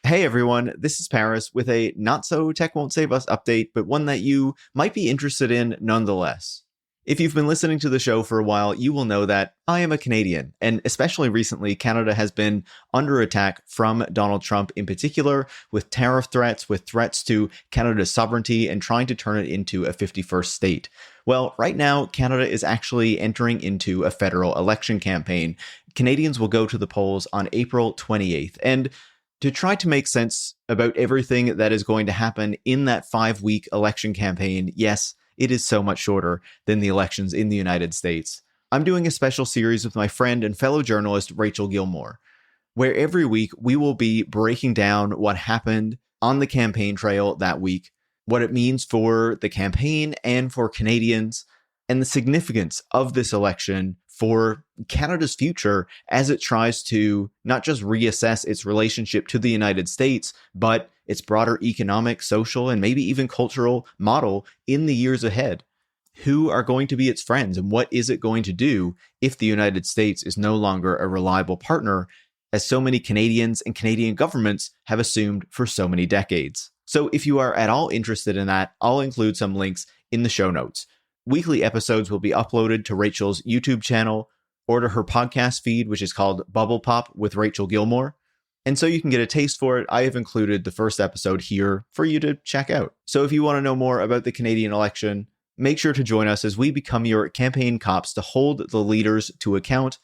Hey everyone, this is Paris with a not so tech won't save us update, but one that you might be interested in nonetheless. If you've been listening to the show for a while, you will know that I am a Canadian, and especially recently, Canada has been under attack from Donald Trump in particular, with tariff threats, with threats to Canada's sovereignty, and trying to turn it into a 51st state. Well, right now, Canada is actually entering into a federal election campaign. Canadians will go to the polls on April 28th, and to try to make sense about everything that is going to happen in that 5-week election campaign, yes, it is so much shorter than the elections in the United States. I'm doing a special series with my friend and fellow journalist, Rachel Gilmore, where every week we will be breaking down what happened on the campaign trail that week, what it means for the campaign and for Canadians, and the significance of this election for Canada's future as it tries to not just reassess its relationship to the United States, but its broader economic, social, and maybe even cultural model in the years ahead. Who are going to be its friends, and what is it going to do if the United States is no longer a reliable partner, as so many Canadians and Canadian governments have assumed for so many decades? So if you are at all interested in that, I'll include some links in the show notes. Weekly episodes will be uploaded to Rachel's YouTube channel or to her podcast feed, which is called Bubble Pop with Rachel Gilmore. And so you can get a taste for it. I have included the first episode here for you to check out. So if you want to know more about the Canadian election, make sure to join us as we become your campaign cops to hold the leaders to account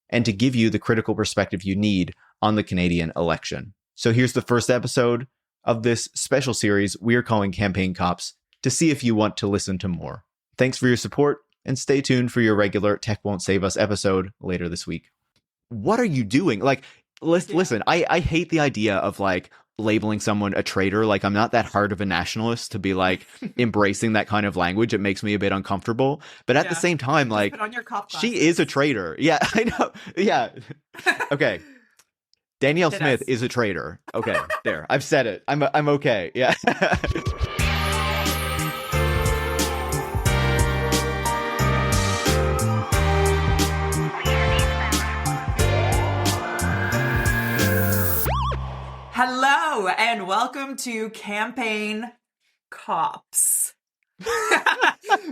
and to give you the critical perspective you need on the Canadian election. So here's the first episode of this special series we are calling Campaign Cops, to see if you want to listen to more. Thanks for your support, and stay tuned for your regular Tech Won't Save Us episode later this week. What are you doing? Listen, I hate the idea of labeling someone a traitor. I'm not that hard of a nationalist to be embracing that kind of language. It makes me a bit uncomfortable. But at the same time, put on your cop glasses. She is a traitor. Yeah, I know. Yeah. Okay. Danielle Smith is a traitor. Okay, there. I've said it. I'm okay. Yeah. Hello, and welcome to Campaign Cops.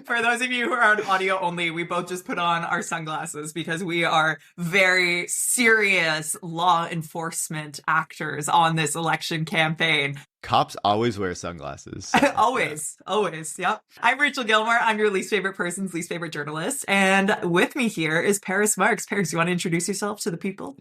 For those of you who are on audio only, we both just put on our sunglasses because we are very serious law enforcement actors on this election campaign. Cops always wear sunglasses. So. always, yep. I'm Rachel Gilmore. I'm your least favorite person's least favorite journalist. And with me here is Paris Marx. Paris, you want to introduce yourself to the people?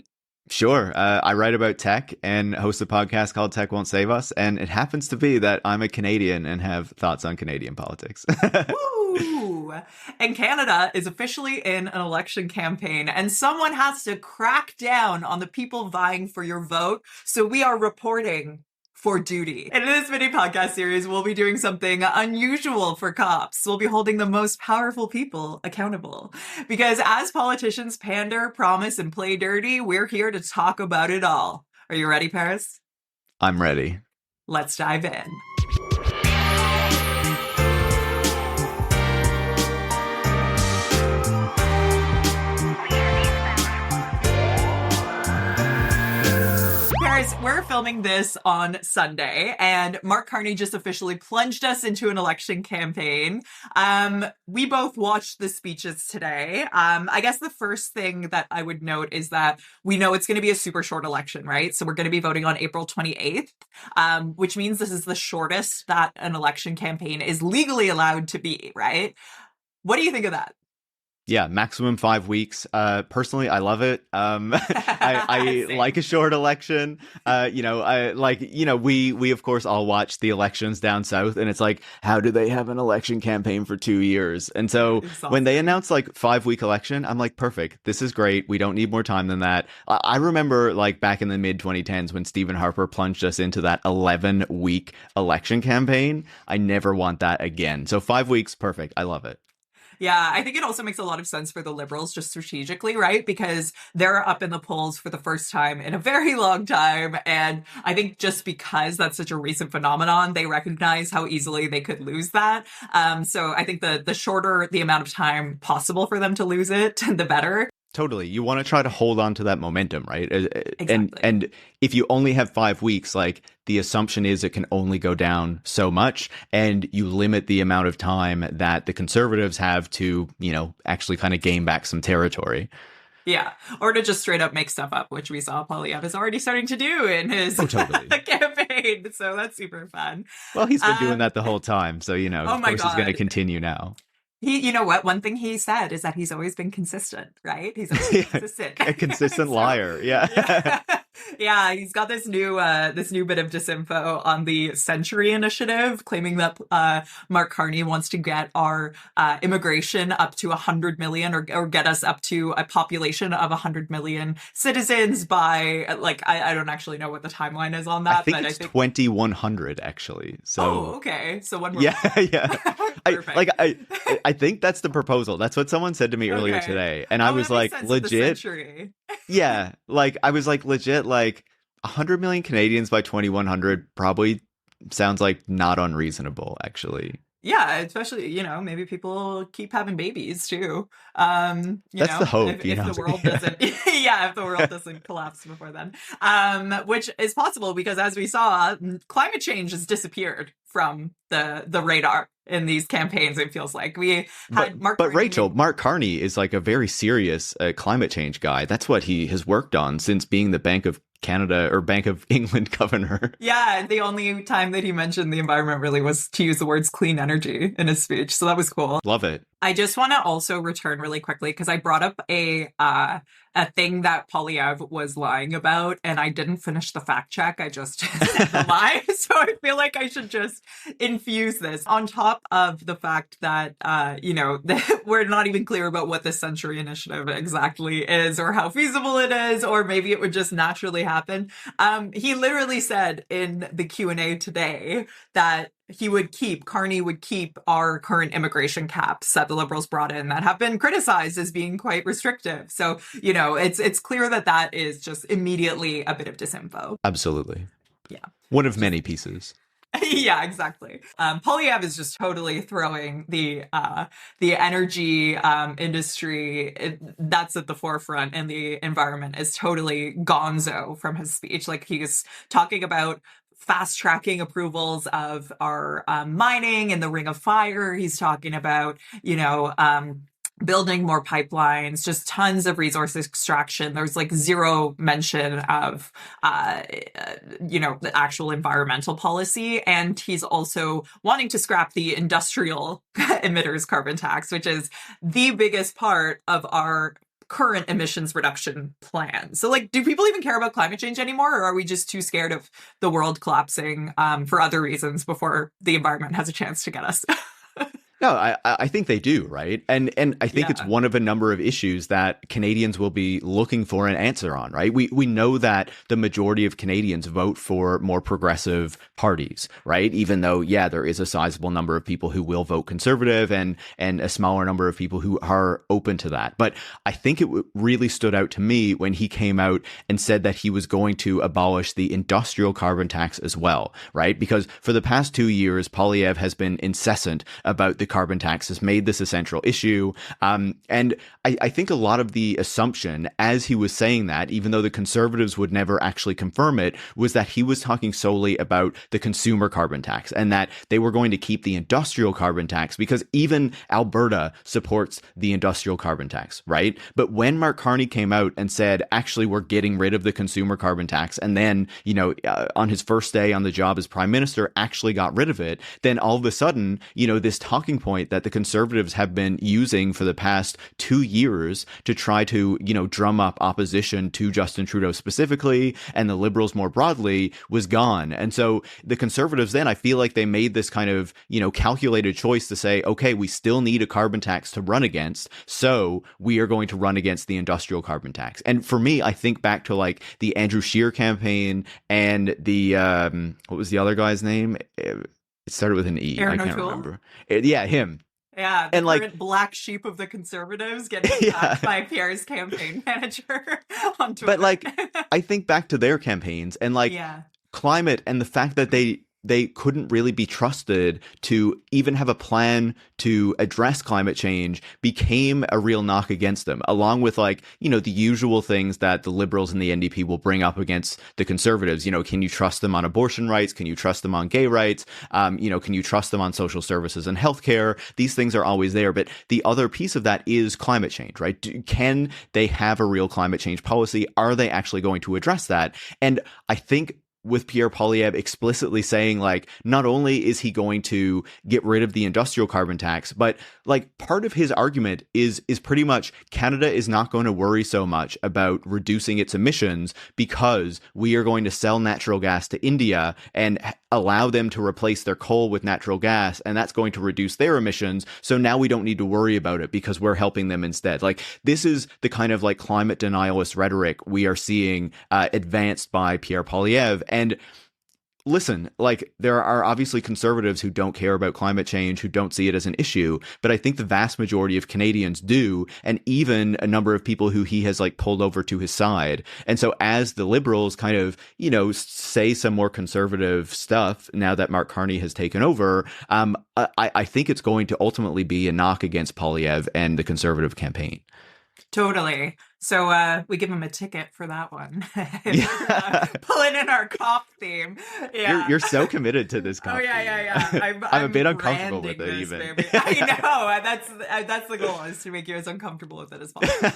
Sure. I write about tech and host a podcast called Tech Won't Save Us. And it happens to be that I'm a Canadian and have thoughts on Canadian politics. Woo! And Canada is officially in an election campaign, and someone has to crack down on the people vying for your vote. So we are reporting for duty. And in this mini podcast series, we'll be doing something unusual for cops. We'll be holding the most powerful people accountable. Because as politicians pander, promise, and play dirty, we're here to talk about it all. Are you ready, Paris? I'm ready. Let's dive in. We're filming this on Sunday, and Mark Carney just officially plunged us into an election campaign. We both watched the speeches today. I guess the first thing that I would note is that we know it's going to be a super short election, right? So we're going to be voting on April 28th, which means this is the shortest that an election campaign is legally allowed to be, right? What do you think of that? Yeah, maximum 5 weeks. Personally, I love it. I like a short election. We of course all watch the elections down south, and it's how do they have an election campaign for 2 years? And so when they announce 5-week election, I'm perfect. This is great. We don't need more time than that. I remember back in the mid 2010s when Stephen Harper plunged us into that 11-week election campaign. I never want that again. So 5 weeks, perfect. I love it. Yeah, I think it also makes a lot of sense for the Liberals just strategically, right? Because they're up in the polls for the first time in a very long time. And I think just because that's such a recent phenomenon, they recognize how easily they could lose that. So I think the shorter the amount of time possible for them to lose it, the better. Totally. You want to try to hold on to that momentum, right? Exactly. And if you only have 5 weeks, like the assumption is it can only go down so much, and you limit the amount of time that the conservatives have to, actually kind of gain back some territory. Yeah. Or to just straight up make stuff up, which we saw Polyev is already starting to do in his Oh, totally. campaign. So that's super fun. Well, he's been doing Um, that the whole time. So, oh of my course he's going to God. continue now. You know what? One thing he said is that he's always been consistent, right? He's always been consistent. A consistent So, liar. Yeah. yeah. Yeah, he's got this new bit of disinfo on the Century Initiative, claiming that Mark Carney wants to get our immigration up to 100 million, or get us up to a population of 100 million citizens by I don't actually know what the timeline is on I that, think but it's I think 2100 actually. So okay, so one more. yeah, yeah. Perfect. I think that's the proposal. That's what someone said to me earlier Okay. today, and I Oh, was that makes like, sense with the legit. century. Yeah, like I was like legit, like 100 million Canadians by 2100 probably sounds like not unreasonable, actually. Yeah, especially, maybe people keep having babies too. That's the hope, if the world Yeah. doesn't, yeah, if the world doesn't collapse before then. Which is possible because, as we saw, climate change has disappeared from the radar in these campaigns. It feels like we But had Mark but Carney. Rachel, Mark Carney is like a very serious climate change guy. That's what he has worked on since being the Bank of Canada or Bank of England governor. Yeah, the only time that he mentioned the environment really was to use the words clean energy in his speech. So that was cool. Love it. I just want to also return really quickly because I brought up a thing that Polyev was lying about, and I didn't finish the fact check. I just said the lie. So I feel like I should just infuse this on top of the fact that, we're not even clear about what the Century Initiative exactly is or how feasible it is, or maybe it would just naturally happen. He literally said in the Q&A today that Carney would keep our current immigration caps that the Liberals brought in that have been criticized as being quite restrictive. So, it's clear that is just immediately a bit of disinfo. Absolutely. Yeah. One of many pieces. Yeah, exactly. Polyev is just totally throwing the energy industry that's at the forefront, and the environment is totally gonzo from his speech. Like, he's talking about fast tracking approvals of our mining in the Ring of Fire. He's talking about, building more pipelines, just tons of resource extraction. There's like zero mention of, the actual environmental policy. And he's also wanting to scrap the industrial emitters carbon tax, which is the biggest part of our current emissions reduction plan. So, do people even care about climate change anymore, or are we just too scared of the world collapsing for other reasons before the environment has a chance to get us? No, I think they do, right? And I think it's one of a number of issues that Canadians will be looking for an answer on, right? We know that the majority of Canadians vote for more progressive parties, right? Even though, there is a sizable number of people who will vote conservative and a smaller number of people who are open to that. But I think it really stood out to me when he came out and said that he was going to abolish the industrial carbon tax as well, right? Because for the past 2 years, Polyev has been incessant about the carbon tax, has made this a central issue. And I think a lot of the assumption as he was saying that, even though the conservatives would never actually confirm it, was that he was talking solely about the consumer carbon tax and that they were going to keep the industrial carbon tax because even Alberta supports the industrial carbon tax, right? But when Mark Carney came out and said, actually, we're getting rid of the consumer carbon tax, and then, on his first day on the job as prime minister, actually got rid of it, then all of a sudden, this talking point that the conservatives have been using for the past 2 years to try to, drum up opposition to Justin Trudeau specifically and the Liberals more broadly was gone. And so the conservatives then, I feel like they made this kind of, calculated choice to say, okay, we still need a carbon tax to run against. So we are going to run against the industrial carbon tax. And for me, I think back to like the Andrew Scheer campaign and the, what was the other guy's name? It started with an E. Aaron I can't O'Toole? remember. Yeah, him. Yeah, the And current black sheep of the conservatives getting attacked by Pierre's campaign manager on Twitter. But I think back to their campaigns and climate and the fact that they they couldn't really be trusted to even have a plan to address climate change became a real knock against them, along with like, the usual things that the liberals and the NDP will bring up against the conservatives. Can you trust them on abortion rights? Can you trust them on gay rights? Can you trust them on social services and healthcare? These things are always there. But the other piece of that is climate change, right? Can they have a real climate change policy? Are they actually going to address that? And I think with Pierre Poilievre explicitly saying, like, not only is he going to get rid of the industrial carbon tax, but like part of his argument is pretty much Canada is not going to worry so much about reducing its emissions because we are going to sell natural gas to India and allow them to replace their coal with natural gas, and that's going to reduce their emissions. So now we don't need to worry about it because we're helping them instead. Like, this is the kind of like climate denialist rhetoric we are seeing advanced by Pierre Poilievre. And listen, like, there are obviously conservatives who don't care about climate change, who don't see it as an issue, but I think the vast majority of Canadians do, and even a number of people who he has like pulled over to his side. And so as the Liberals kind of, say some more conservative stuff now that Mark Carney has taken over, I think it's going to ultimately be a knock against Poilievre and the Conservative campaign. Totally. So we give him a ticket for that one. Pulling in our cop theme. Yeah. You're so committed to this cop theme. Yeah. I'm a bit uncomfortable with it, this, even. Baby. I know. That's the goal, is to make you as uncomfortable with it as possible.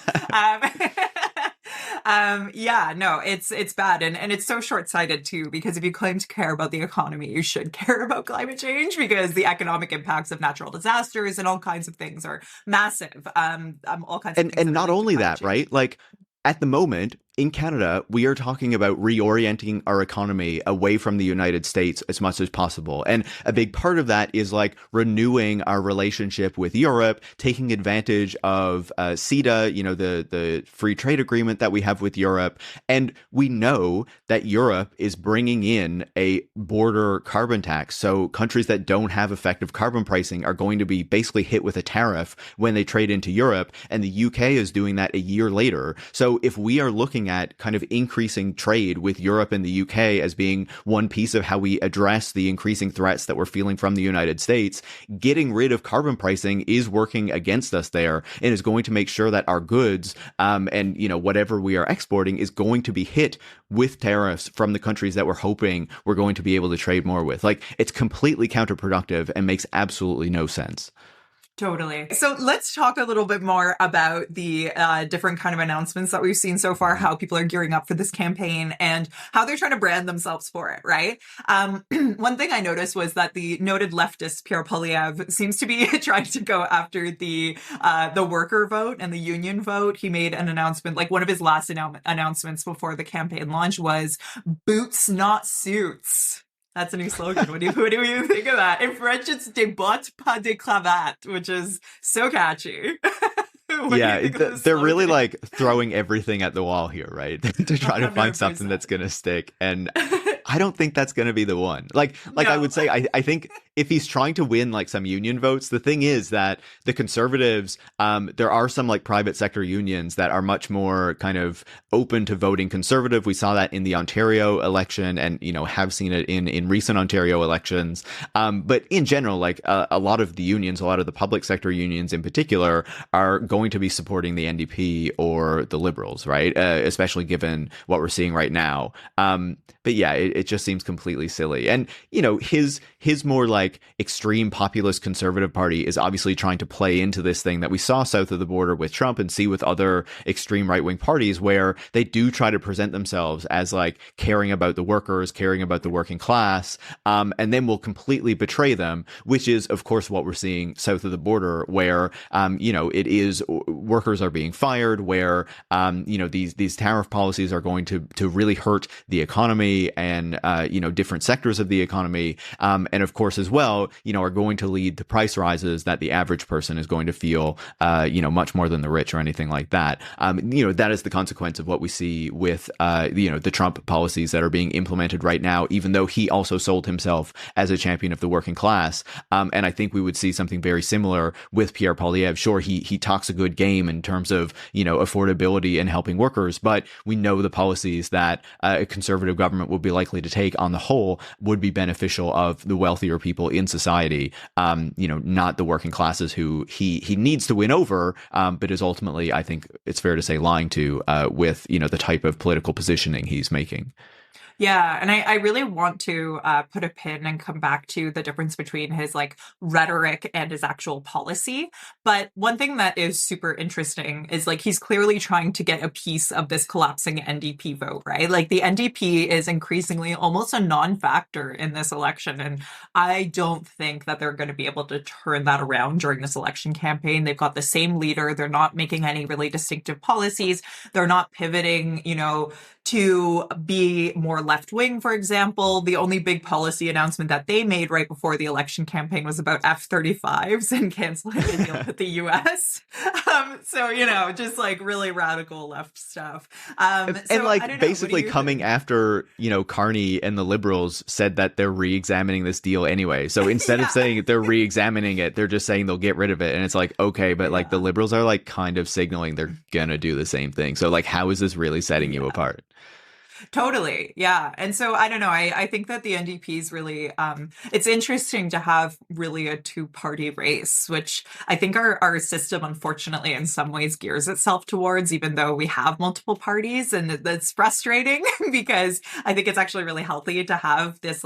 It's bad. And it's so short-sighted too, because if you claim to care about the economy, you should care about climate change, because the economic impacts of natural disasters and all kinds of things are massive. All kinds of things. And not only that, right? Like, at the moment, in Canada, we are talking about reorienting our economy away from the United States as much as possible. And a big part of that is like renewing our relationship with Europe, taking advantage of CETA, the free trade agreement that we have with Europe. And we know that Europe is bringing in a border carbon tax. So countries that don't have effective carbon pricing are going to be basically hit with a tariff when they trade into Europe. And the UK is doing that a year later. So if we are looking at kind of increasing trade with Europe and the UK as being one piece of how we address the increasing threats that we're feeling from the United States, getting rid of carbon pricing is working against us there, and is going to make sure that our goods and whatever we are exporting is going to be hit with tariffs from the countries that we're hoping we're going to be able to trade more with. Like, it's completely counterproductive and makes absolutely no sense. Totally. So let's talk a little bit more about the different kind of announcements that we've seen so far, how people are gearing up for this campaign and how they're trying to brand themselves for it, right? One thing I noticed was that the noted leftist Pierre Poilievre seems to be trying to go after the worker vote and the union vote. He made an announcement, like one of his last announcements before the campaign launch was "Boots, not suits." That's a new slogan. What do you think of that? In French, it's "des bottes, pas des cravates," which is so catchy. They're really like throwing everything at the wall here, right? To try to find something that's going to stick. And I don't think that's going to be the one. No. I would say, I think if he's trying to win like some union votes, the thing is that the Conservatives, there are some like private sector unions that are much more kind of open to voting Conservative. We saw that in the Ontario election and, have seen it in recent Ontario elections. But in general, like a lot of the unions, a lot of the public sector unions in particular, are going to be supporting the NDP or the Liberals, right? Especially given what we're seeing right now. But yeah, it just seems completely silly. And, his more like extreme populist conservative party is obviously trying to play into this thing that we saw south of the border with Trump and see with other extreme right-wing parties, where they do try to present themselves as like caring about the workers, caring about the working class, and then will completely betray them, which is, of course, what we're seeing south of the border, where, it is workers are being fired, where, these tariff policies are going to really hurt the economy and, different sectors of the economy. And of course, as well, are going to lead to price rises that the average person is going to feel, much more than the rich or anything like that. That is the consequence of what we see with, the Trump policies that are being implemented right now, even though he also sold himself as a champion of the working class. And I think we would see something very similar with Pierre Poilievre. Sure, he talks a good game in terms of, affordability and helping workers, but we know the policies that a conservative government would be likely to take on the whole would be beneficial of the wealthier people in society, not the working classes who he needs to win over, but is ultimately, I think it's fair to say, lying to with, the type of political positioning he's making. Yeah, and I really want to put a pin and come back to the difference between his rhetoric and his actual policy. But one thing that is super interesting is he's clearly trying to get a piece of this collapsing NDP vote, right? The NDP is increasingly almost a non-factor in this election. And I don't think that they're going to be able to turn that around during this election campaign. They've got the same leader. They're not making any really distinctive policies. They're not pivoting, to be more left-wing, for example. The only big policy announcement that they made right before the election campaign was about F-35s and canceling the deal with the U.S. So, just really radical left stuff. Basically coming after, Carney and the Liberals said that they're re-examining this deal anyway. So instead of saying they're re-examining it, they're just saying they'll get rid of it. And it's okay, but the Liberals are kind of signaling they're going to do the same thing. So how is this really setting you apart? Totally. Yeah. And so I don't know. I think that the NDP is really, it's interesting to have really a two-party race, which I think our system, unfortunately, in some ways gears itself towards, even though we have multiple parties. And that's frustrating because I think it's actually really healthy to have this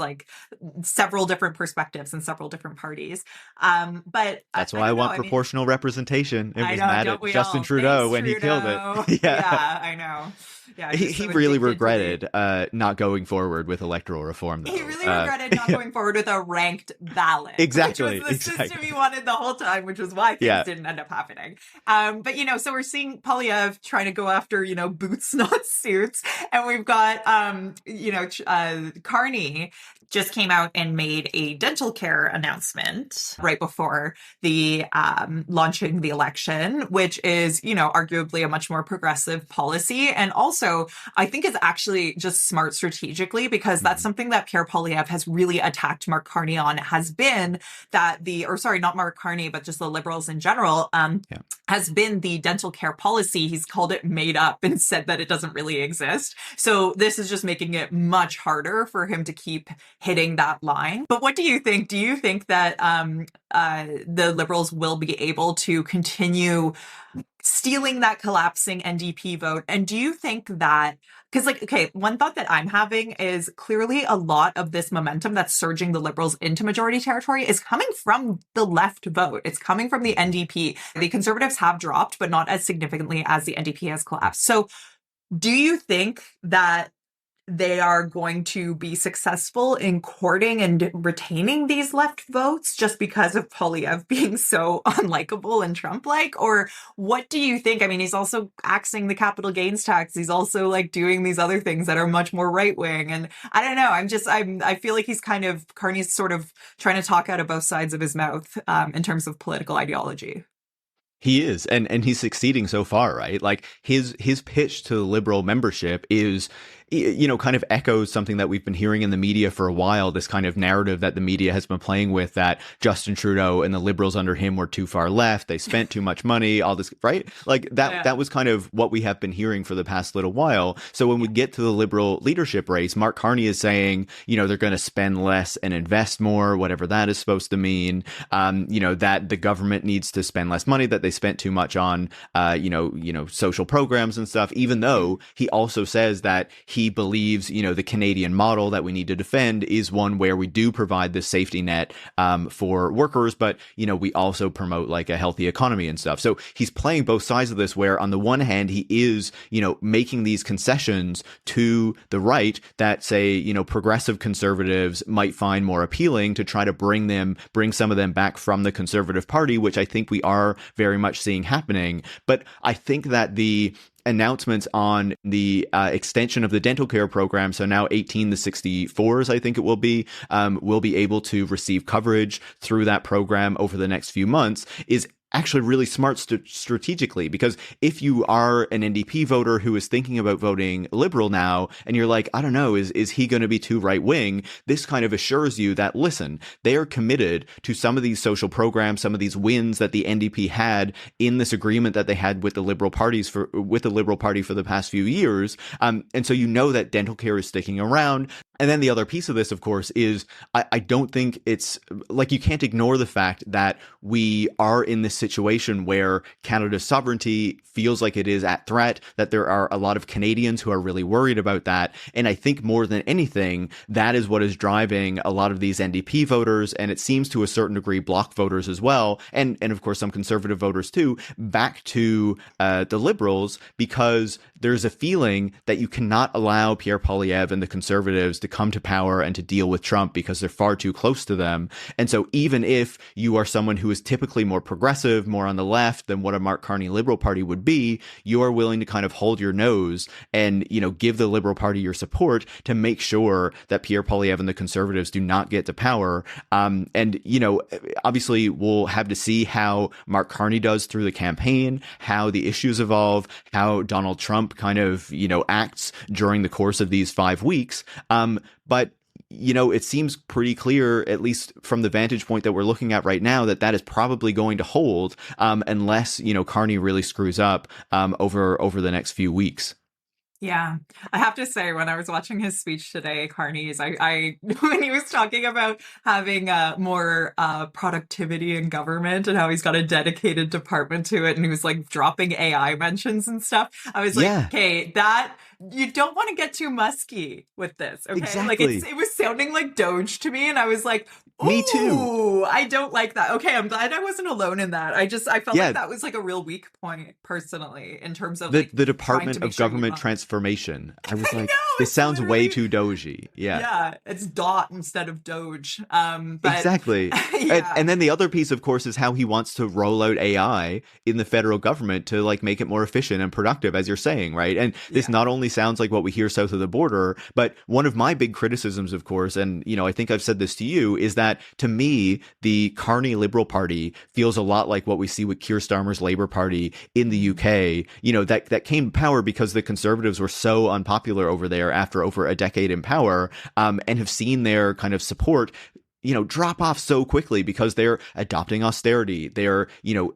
several different perspectives and several different parties. But that's why I want proportional representation. It was mad at Justin Trudeau when he killed it. Yeah, I know. Yeah, he really regretted not going forward with electoral reform, though. He really regretted not going forward with a ranked ballot. Exactly. Which was the system he wanted the whole time, which was why things didn't end up happening. But, so we're seeing Poilievre trying to go after, boots, not suits. And we've got, Carney just came out and made a dental care announcement right before the launching the election, which is, arguably a much more progressive policy. And also, I think it's actually just smart strategically because that's something that Pierre Poilievre has really attacked Mark Carney on, has been that not Mark Carney, but just the Liberals in general, has been the dental care policy. He's called it made up and said that it doesn't really exist. So this is just making it much harder for him to keep hitting that line. But what do you think? Do you think that the Liberals will be able to continue stealing that collapsing NDP vote? And do you think that, because one thought that I'm having is clearly a lot of this momentum that's surging the Liberals into majority territory is coming from the left vote. It's coming from the NDP. The Conservatives have dropped, but not as significantly as the NDP has collapsed. So do you think that they are going to be successful in courting and retaining these left votes just because of Poilievre being so unlikable and Trump-like? Or what do you think? I mean, he's also axing the capital gains tax. He's also doing these other things that are much more right-wing. And I don't know. I feel like Carney's sort of trying to talk out of both sides of his mouth in terms of political ideology. He is, and he's succeeding so far, right? His pitch to the Liberal membership is, kind of echoes something that we've been hearing in the media for a while, this kind of narrative that the media has been playing with, that Justin Trudeau and the Liberals under him were too far left, they spent too much money, all this, right? That was kind of what we have been hearing for the past little while. So when we get to the Liberal leadership race, Mark Carney is saying, they're going to spend less and invest more, whatever that is supposed to mean, that the government needs to spend less money, that they spent too much on, social programs and stuff, even though he also says that he believes, the Canadian model that we need to defend is one where we do provide this safety net for workers, but, we also promote a healthy economy and stuff. So he's playing both sides of this, where on the one hand, he is, making these concessions to the right that say, progressive conservatives might find more appealing, to try to bring some of them back from the Conservative Party, which I think we are very much seeing happening. But I think that the announcements on the extension of the dental care program. So now 18 to 64s, I think it will be able to receive coverage through that program over the next few months is actually really smart strategically, because if you are an NDP voter who is thinking about voting Liberal now, and you're like, I don't know, is he going to be too right wing? This kind of assures you that, listen, they are committed to some of these social programs, some of these wins that the NDP had in this agreement that they had with the Liberal Party for the past few years. And so you know that dental care is sticking around. And then the other piece of this, of course, is I don't think it's like, you can't ignore the fact that we are in this situation where Canada's sovereignty feels like it is at threat, that there are a lot of Canadians who are really worried about that. And I think more than anything, that is what is driving a lot of these NDP voters, and it seems to a certain degree Bloc voters as well, and of course some Conservative voters too, back to the Liberals, because there's a feeling that you cannot allow Pierre Poilievre and the Conservatives to come to power and to deal with Trump because they're far too close to them. And so even if you are someone who is typically more progressive, more on the left than what a Mark Carney Liberal Party would be, you are willing to kind of hold your nose and, give the Liberal Party your support to make sure that Pierre Poilievre and the Conservatives do not get to power. Obviously we'll have to see how Mark Carney does through the campaign, how the issues evolve, how Donald Trump kind of, acts during the course of these 5 weeks. But it seems pretty clear, at least from the vantage point that we're looking at right now, that is probably going to hold unless, Carney really screws up over the next few weeks. Yeah, I have to say, when I was watching his speech today, Carney's, I when he was talking about having more productivity in government and how he's got a dedicated department to it, and he was like dropping AI mentions and stuff, I was like, okay, that you don't want to get too musky with this, okay? Exactly. Like it was sounding like Doge to me, and I was like, ooh, me too. I don't like that. Okay, I'm glad I wasn't alone in that. I felt like that was like a real weak point personally in terms of the Department of Government Transformation. I was like, this sounds way too Doge-y. Yeah, it's Dot instead of Doge. Exactly. Yeah. And then the other piece, of course, is how he wants to roll out AI in the federal government to like make it more efficient and productive, as you're saying, right? And this not only sounds like what we hear south of the border, but one of my big criticisms, of course, and I think I've said this to you, is that to me, the Carney Liberal Party feels a lot like what we see with Keir Starmer's Labour Party in the UK, that came to power because the Conservatives were so unpopular over there after over a decade in power, and have seen their kind of support drop off so quickly because they're adopting austerity. They're,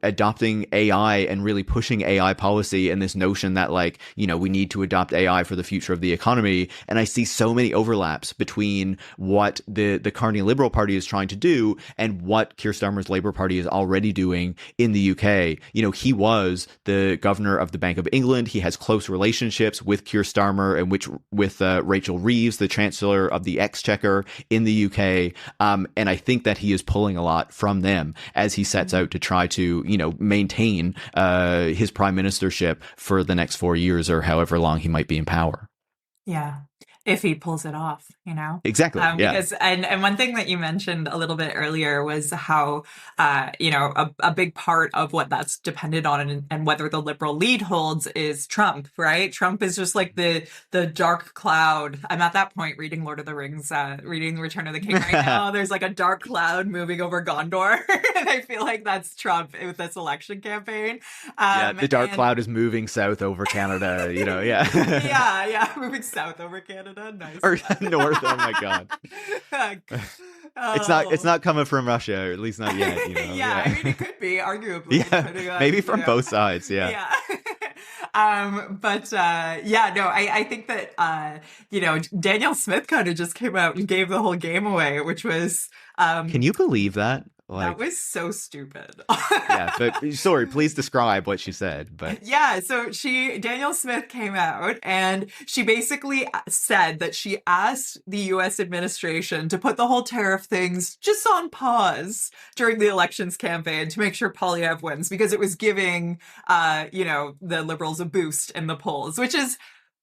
adopting AI and really pushing AI policy and this notion that like, we need to adopt AI for the future of the economy. And I see so many overlaps between what the Carney Liberal Party is trying to do and what Keir Starmer's Labour Party is already doing in the UK. He was the governor of the Bank of England. He has close relationships with Keir Starmer and with Rachel Reeves, the Chancellor of the Exchequer in the UK. And I think that he is pulling a lot from them as he sets out to try to, maintain his prime ministership for the next 4 years or however long he might be in power. Yeah. If he pulls it off, Exactly. Because, and one thing that you mentioned a little bit earlier was how, a big part of what that's dependent on and whether the Liberal lead holds is Trump, right? Trump is just like the dark cloud. I'm at that point reading Lord of the Rings, reading Return of the King right now. There's like a dark cloud moving over Gondor. And I feel like that's Trump with this election campaign. The dark cloud is moving south over Canada, yeah, moving south over Canada. Nice. Or north. Oh my god. It's not coming from Russia, or at least not yet. I mean, it could be arguably. Yeah, maybe from both sides. Yeah. I think that Daniel Smith kind of just came out and gave the whole game away, which was can you believe that? That was so stupid. Yeah, but sorry, please describe what she said. But yeah, so Daniel Smith came out and she basically said that she asked the U.S. administration to put the whole tariff things just on pause during the elections campaign to make sure Poilievre wins because it was giving, the Liberals a boost in the polls, which is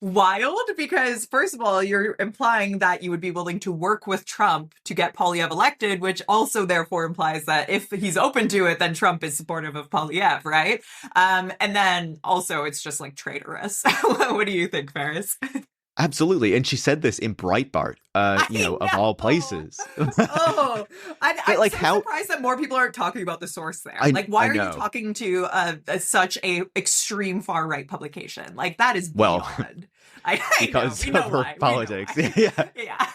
wild because, first of all, you're implying that you would be willing to work with Trump to get Polyev elected, which also therefore implies that if he's open to it, then Trump is supportive of Polyev, right? And then also it's just like traitorous. What do you think, Ferris? Absolutely. And she said this in Breitbart, I of all know. places. Oh, But I'm like so how surprised that more people aren't talking about the source there. I Like, why I are you know. talking to such a extreme far right publication? Like, that is Well, beyond. I know. because We of know her why. We know politics. why. Yeah. Yeah.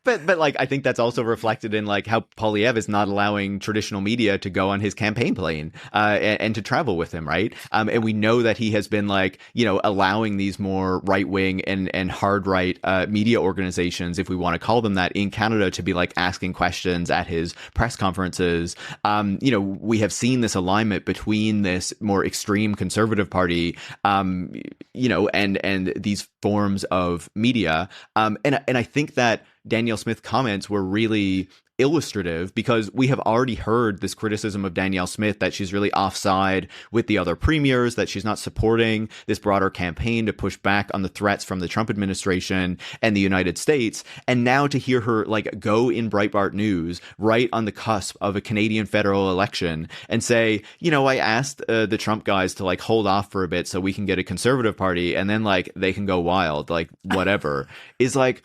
But like I think that's also reflected in like how Polyev is not allowing traditional media to go on his campaign plane and to travel with him, right? And we know that he has been like allowing these more right wing and hard right media organizations, if we want to call them that, in Canada to be like asking questions at his press conferences. We have seen this alignment between this more extreme conservative party, and these forms of media, and I think that Danielle Smith comments were really illustrative because we have already heard this criticism of Danielle Smith that she's really offside with the other premiers, that she's not supporting this broader campaign to push back on the threats from the Trump administration and the United States. And now to hear her like go in Breitbart News right on the cusp of a Canadian federal election and say, I asked the Trump guys to like hold off for a bit so we can get a conservative party and then like they can go wild, like whatever, is like,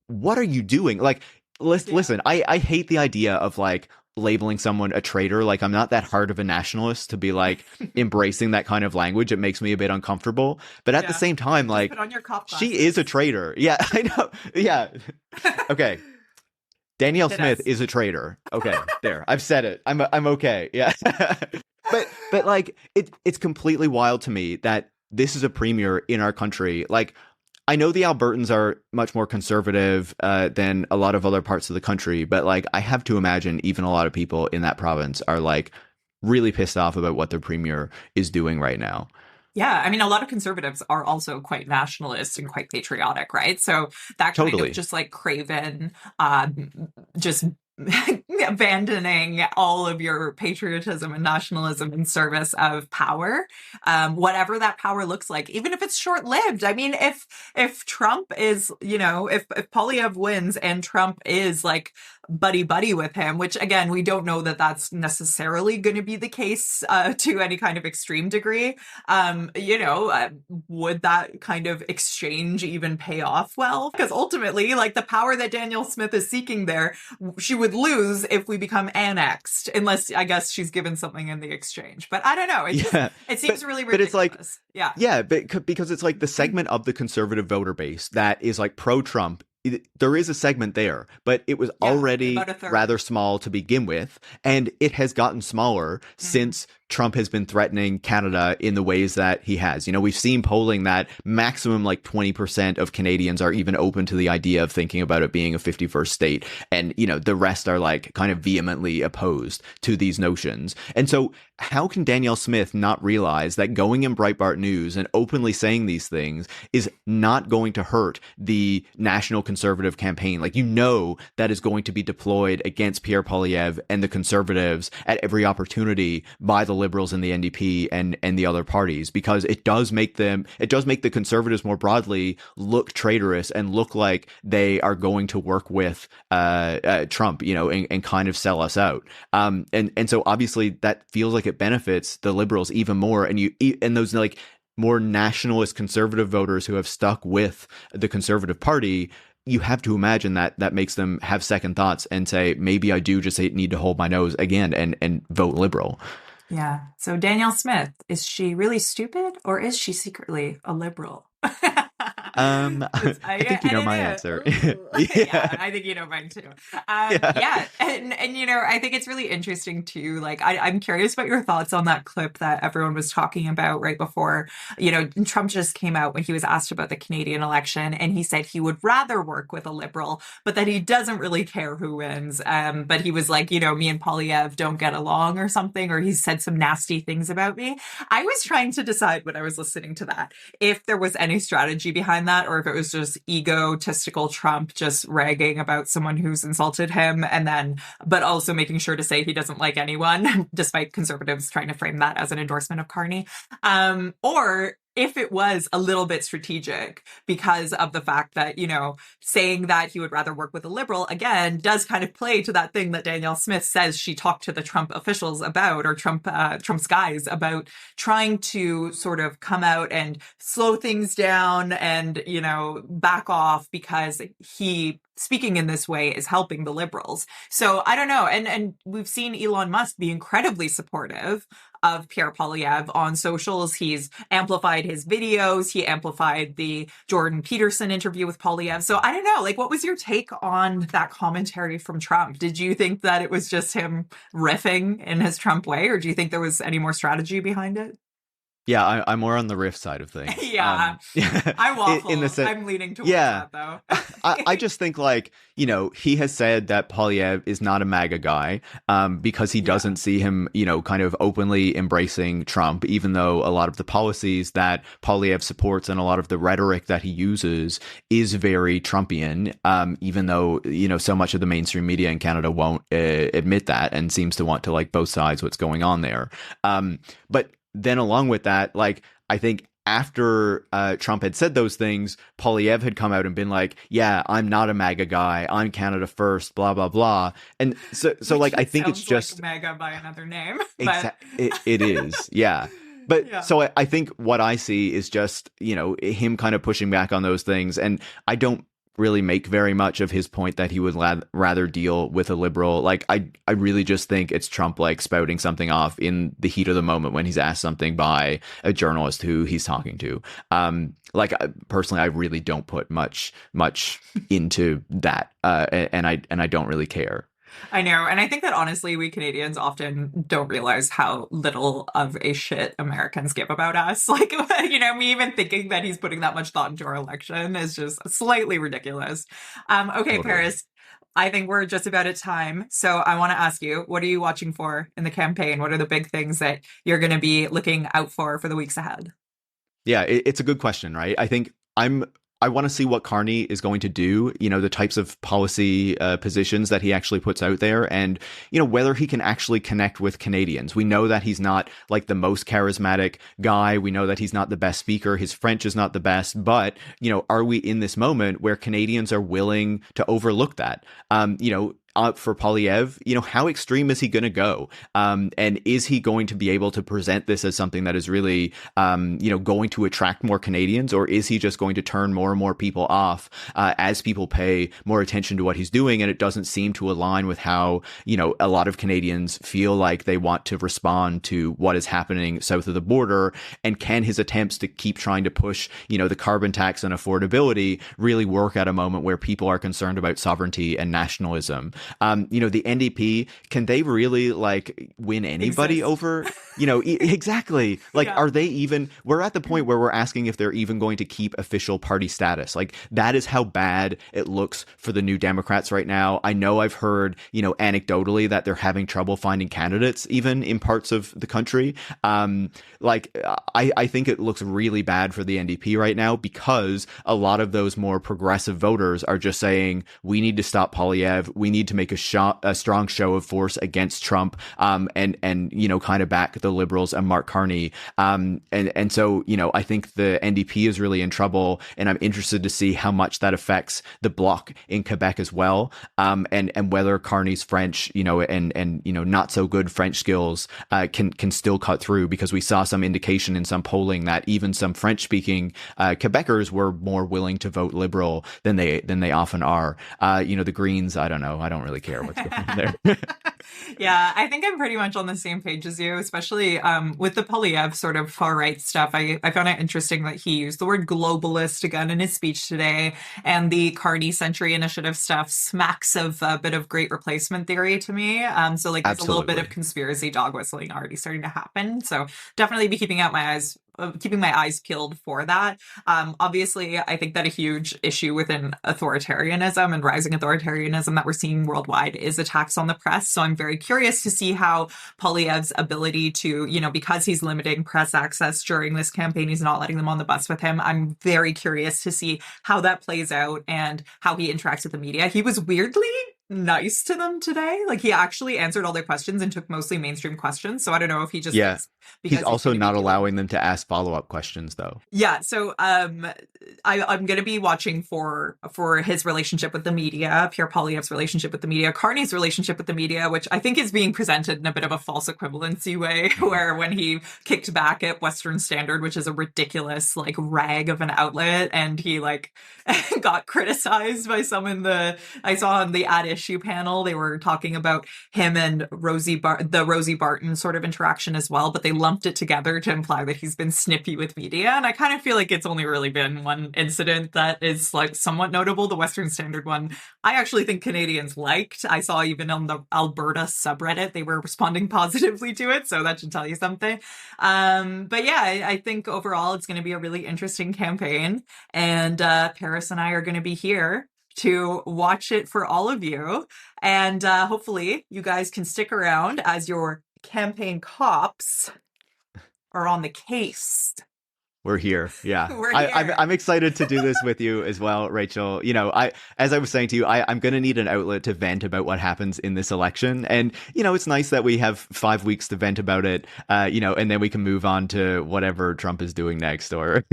what are you doing? Like, Yeah. listen, I hate the idea of like labeling someone a traitor. Like, I'm not that hard of a nationalist to be like embracing that kind of language. It makes me a bit uncomfortable. But at the Yeah. same time, Just like, put on your cop she is a glasses. traitor. Yeah, I know. Yeah. Okay. Danielle Hit Smith us. is a traitor. Okay, there. I've said it. I'm okay. Yeah. but like it's completely wild to me that this is a premier in our country. Like, I know the Albertans are much more conservative than a lot of other parts of the country, but like I have to imagine even a lot of people in that province are like really pissed off about what their premier is doing right now. Yeah, I mean, a lot of conservatives are also quite nationalist and quite patriotic, right? So that kind of Totally. just like craven, just abandoning all of your patriotism and nationalism in service of power, whatever that power looks like, even if it's short lived. I mean, if Trump is, if Polyev wins and Trump is like buddy buddy with him, which again we don't know that that's necessarily going to be the case to any kind of extreme degree. Would that kind of exchange even pay off well? Because ultimately, like the power that Danielle Smith is seeking there, she would lose if we become annexed, unless I guess she's given something in the exchange. But I don't know. Yeah. It But seems really but it's like ridiculous. Yeah. yeah, but because it's like the segment of the conservative voter base that is like pro Trump, there is a segment there, but it was Yeah. About already a third. rather small to begin with. And it has gotten smaller Mm. since Trump has been threatening Canada in the ways that he has. We've seen polling that maximum like 20% of Canadians are even open to the idea of thinking about it being a 51st state. And, the rest are like kind of vehemently opposed to these notions. And so how can Danielle Smith not realize that going in Breitbart News and openly saying these things is not going to hurt the national conservative campaign? Like, that is going to be deployed against Pierre Poilievre and the conservatives at every opportunity by the Liberals and the NDP and the other parties, because it does make the conservatives more broadly look traitorous and look like they are going to work with Trump, and kind of sell us out. And so obviously that feels like it benefits the Liberals even more, and those like more nationalist conservative voters who have stuck with the Conservative Party. You have to imagine that that makes them have second thoughts and say, maybe I do just need to hold my nose again and vote Liberal. Yeah. So Danielle Smith, is she really stupid or is she secretly a liberal? I think you I know don't my know. answer. Ooh. Yeah, Yeah. I think you know mine too. Yeah. Yeah, and I think it's really interesting too. Like, I'm curious about your thoughts on that clip that everyone was talking about right before. Trump just came out when he was asked about the Canadian election, and he said he would rather work with a liberal, but that he doesn't really care who wins. But he was like, me and Polyev don't get along or something, or he said some nasty things about me. I was trying to decide when I was listening to that if there was any strategy behind that, or if it was just egotistical Trump just ragging about someone who's insulted him, but also making sure to say he doesn't like anyone, despite conservatives trying to frame that as an endorsement of Carney. Or if it was a little bit strategic because of the fact that, saying that he would rather work with a liberal, again, does kind of play to that thing that Danielle Smith says she talked to the Trump officials about, or Trump's guys about, trying to sort of come out and slow things down and, back off because he speaking in this way is helping the liberals. So I don't know. And we've seen Elon Musk be incredibly supportive of Pierre Poilievre on socials. He's amplified his videos. He amplified the Jordan Peterson interview with Poilievre. So I don't know, like, what was your take on that commentary from Trump? Did you think that it was just him riffing in his Trump way, or do you think there was any more strategy behind it? Yeah, I'm more on the riff side of things. Yeah, I waffle. In the sense, I'm leaning towards yeah, that, though. I just think, like, he has said that Polyev is not a MAGA guy because he doesn't see him, kind of openly embracing Trump, even though a lot of the policies that Polyev supports and a lot of the rhetoric that he uses is very Trumpian, even though, so much of the mainstream media in Canada won't admit that and seems to want to, like, both sides what's going on there. But then along with that, like, I think after Trump had said those things, Polyev had come out and been like, yeah, I'm not a MAGA guy. I'm Canada first, blah, blah, blah. And so like, I think it's just like MAGA by another name. It is. Yeah. But Yeah. so I think what I see is just, him kind of pushing back on those things. And I don't really make very much of his point that he would rather deal with a liberal. Like, I really just think it's Trump, like, spouting something off in the heat of the moment when he's asked something by a journalist who he's talking to. Personally, I really don't put much into that, and I don't really care. I know. And I think that honestly, we Canadians often don't realize how little of a shit Americans give about us. Like, me even thinking that he's putting that much thought into our election is just slightly ridiculous. Okay, Totally. Paris, I think we're just about at time. So I want to ask you, what are you watching for in the campaign? What are the big things that you're going to be looking out for the weeks ahead? Yeah, it's a good question, right? I think I want to see what Carney is going to do, the types of policy positions that he actually puts out there, and, whether he can actually connect with Canadians. We know that he's not, like, the most charismatic guy. We know that he's not the best speaker. His French is not the best. But, are we in this moment where Canadians are willing to overlook that? For Polyev, how extreme is he going to go? And is he going to be able to present this as something that is really, going to attract more Canadians? Or is he just going to turn more and more people off as people pay more attention to what he's doing? And it doesn't seem to align with how, a lot of Canadians feel like they want to respond to what is happening south of the border. And can his attempts to keep trying to push, the carbon tax and affordability really work at a moment where people are concerned about sovereignty and nationalism? The NDP, can they really, like, win anybody over? Exactly. Like, Yeah. Are they even, we're at the point where we're asking if they're even going to keep official party status. Like, that is how bad it looks for the New Democrats right now. I know I've heard, anecdotally that they're having trouble finding candidates even in parts of the country. I think it looks really bad for the NDP right now because a lot of those more progressive voters are just saying, we need to stop Polyev. We need to make a strong show of force against Trump, and kind of back the Liberals and Mark Carney. And so, I think the NDP is really in trouble, and I'm interested to see how much that affects the bloc in Quebec as well. And whether Carney's French, and not so good French skills can still cut through, because we saw some indication in some polling that even some French speaking Quebecers were more willing to vote Liberal than they often are. The Greens, I don't know. I don't really care what's going on there. Yeah, I think I'm pretty much on the same page as you, especially with the Polyev sort of far right stuff. I found it interesting that he used the word globalist again in his speech today, and the Carney Century Initiative stuff smacks of a bit of great replacement theory to me. So, like, there's a little bit of conspiracy dog whistling already starting to happen. So definitely be keeping my eyes peeled for that. Obviously, I think that a huge issue within authoritarianism and rising authoritarianism that we're seeing worldwide is attacks on the press. So I'm very curious to see how Poilievre's ability to, because he's limiting press access during this campaign, he's not letting them on the bus with him. I'm very curious to see how that plays out and how he interacts with the media. He was weirdly nice to them today. Like he actually answered all their questions and took mostly mainstream questions. So I don't know if he just Yeah. thinks He's because he's also going to be not dealing. allowing them to ask follow-up questions, though. Yeah, so I'm gonna be watching for his relationship with the media, Pierre Poilievre's relationship with the media, Carney's relationship with the media, which I think is being presented in a bit of a false equivalency way, where when he kicked back at Western Standard, which is a ridiculous like rag of an outlet, and he like got criticized by some in the I saw on the At Issue panel, they were talking about him and the Rosie Barton sort of interaction as well, but they lumped it together to imply that he's been snippy with media. And I kind of feel like it's only really been one incident that is like somewhat notable, the Western Standard one. I actually think Canadians liked. I saw even on the Alberta subreddit, they were responding positively to it. So that should tell you something. But yeah, I think overall it's going to be a really interesting campaign. And Paris and I are going to be here to watch it for all of you. And hopefully you guys can stick around as your campaign cops are on the case. We're here. Yeah. We're I'm here. I'm excited to do this with you as well, Rachel. As I was saying to you, I'm gonna need an outlet to vent about what happens in this election. And, it's nice that we have 5 weeks to vent about it, and then we can move on to whatever Trump is doing next or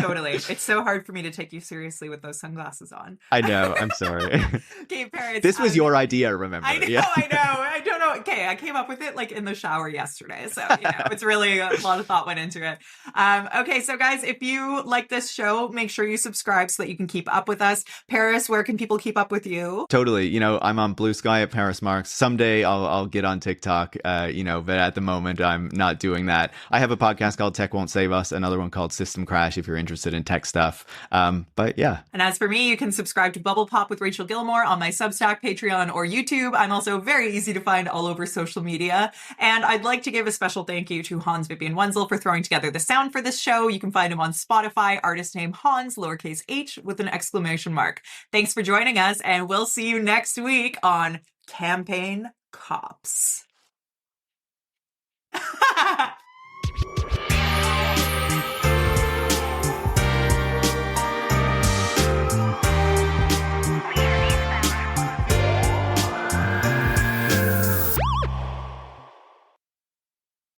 Totally. It's so hard for me to take you seriously with those sunglasses on. I know, I'm sorry. Okay, Paris. This was your idea, remember? I know, Yeah. I know. I don't know. Okay, I came up with it like in the shower yesterday. So, it's really a lot of thought went into it. Okay, so guys, if you like this show, make sure you subscribe so that you can keep up with us. Paris, where can people keep up with you? Totally. I'm on Blue Sky at Paris Marx. Someday I'll get on TikTok, but at the moment I'm not doing that. I have a podcast called Tech Won't Save Us, another one called System Crash if you're interested in tech stuff. But yeah. And as for me, you can subscribe to Bubble Pop with Rachel Gilmore on my Substack, Patreon, or YouTube. I'm also very easy to find all over social media. And I'd like to give a special thank you to Hans Vivian Wenzel for throwing together the sound for this show. You can find him on Spotify, artist name Hans, lowercase h, with an exclamation mark. Thanks for joining us, and we'll see you next week on Campaign Cops.